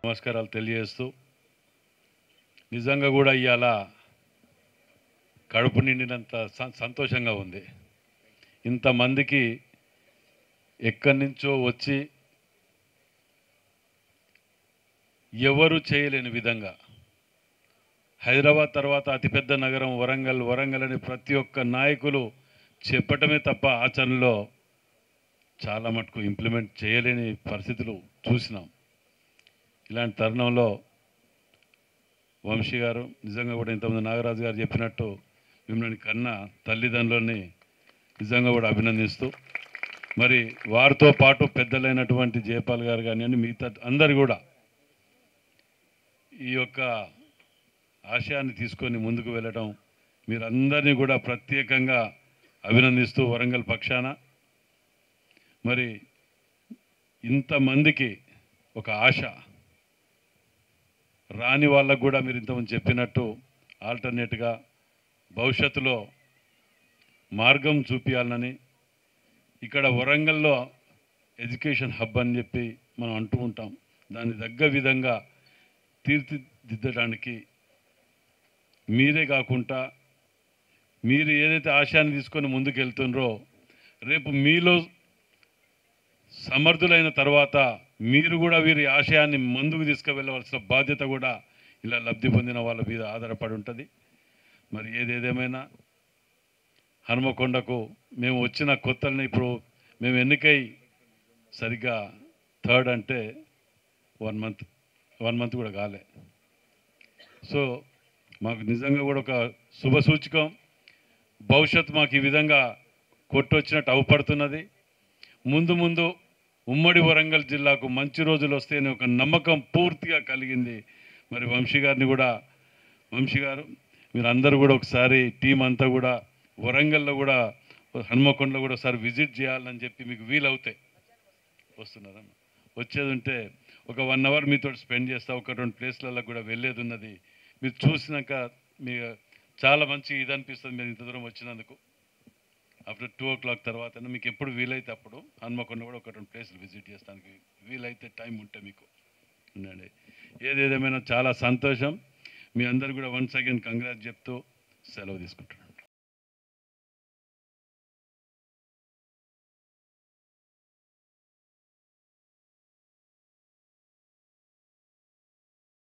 నమస్కారాలు తెలియజేస్తూ నిజంగా కూడా ఇవాళ కడుపు నిండినంత సంతోషంగా ఉంది. ఇంతమందికి ఎక్కడి నుంచో వచ్చి ఎవరు చేయలేని విధంగా హైదరాబాద్ తర్వాత అతిపెద్ద నగరం వరంగల్ అని ప్రతి ఒక్క నాయకులు చెప్పటమే తప్ప ఆచరణలో చాలా మటుకు ఇంప్లిమెంట్ చేయలేని పరిస్థితులు చూసినాం. ఇలాంటి తరుణంలో వంశీ గారు నిజంగా కూడా ఇంతమంది నాగరాజు గారు చెప్పినట్టు మిమ్మల్ని కన్నా తల్లిదండ్రులని నిజంగా కూడా అభినందిస్తూ, మరి వారితో పాటు పెద్దలైనటువంటి జయపాల్ గారు కానీ మిగతా అందరు కూడా ఈ యొక్క ఆశయాన్ని తీసుకొని ముందుకు వెళ్ళడం మీరందరినీ కూడా ప్రత్యేకంగా అభినందిస్తూ వరంగల్ పక్షాన మరి ఇంతమందికి ఒక ఆశ రాని వాళ్ళకు కూడా మీరు ఇంతమంది చెప్పినట్టు ఆల్టర్నేట్గా భవిష్యత్తులో మార్గం చూపించాలని ఇక్కడ వరంగల్లో ఎడ్యుకేషన్ హబ్ అని చెప్పి మనం అంటూ ఉంటాం. దాని తగ్గ విధంగా తీర్చిదిద్దడానికి మీరే కాకుండా మీరు ఏదైతే ఆశయాన్ని తీసుకొని ముందుకు వెళ్తున్నారో రేపు మీలో సమర్థులైన తర్వాత మీరు కూడా వీరి ఆశయాన్ని ముందుకు తీసుకువెళ్ళవలసిన బాధ్యత కూడా ఇలా లబ్ధి పొందిన వాళ్ళ మీద ఆధారపడి ఉంటుంది. మరి ఏదేదేమైనా హనుమకొండకు మేము వచ్చిన కొత్తల్ని ఇప్పుడు మేము ఎన్నికై సరిగ్గా 3rd అంటే 1 మంత్ కూడా కాలే. సో మాకు నిజంగా కూడా ఒక శుభ సూచకం. భవిష్యత్తు మాకు ఈ విధంగా కొట్టొచ్చినట్టు అవపడుతున్నది. ముందు ఉమ్మడి వరంగల్ జిల్లాకు మంచి రోజులు వస్తాయని ఒక నమ్మకం పూర్తిగా కలిగింది. మరి వంశీ గారు మీరందరూ కూడా ఒకసారి టీం అంతా కూడా వరంగల్లో కూడా హనుమకొండలో కూడా ఒకసారి విజిట్ చేయాలని చెప్పి మీకు వీలవుతాయి వస్తున్నారా? వచ్చేది ఉంటే ఒక 1 అవర్ మీతో స్పెండ్ చేస్తా. ఒక 2 ప్లేస్లలో కూడా వెళ్ళేది ఉన్నది. మీరు చూసినాక మీకు చాలా మంచి ఇది అనిపిస్తుంది. మీరు ఇంత దూరం వచ్చినందుకు ఆఫ్టర్ 2 o'clock తర్వాత మీకు ఎప్పుడు వీలైతే అప్పుడు హనుమకొండ కూడా ఒక 2 ప్లేసులు విజిట్ చేస్తానికి వీలైతే టైం ఉంటే మీకు ఉండండి. ఏదేదేమైనా చాలా సంతోషం. మీ అందరు కూడా వన్స్ అగైన్ కంగ్రాట్స్ చెప్తూ సెలవు తీసుకుంటాను.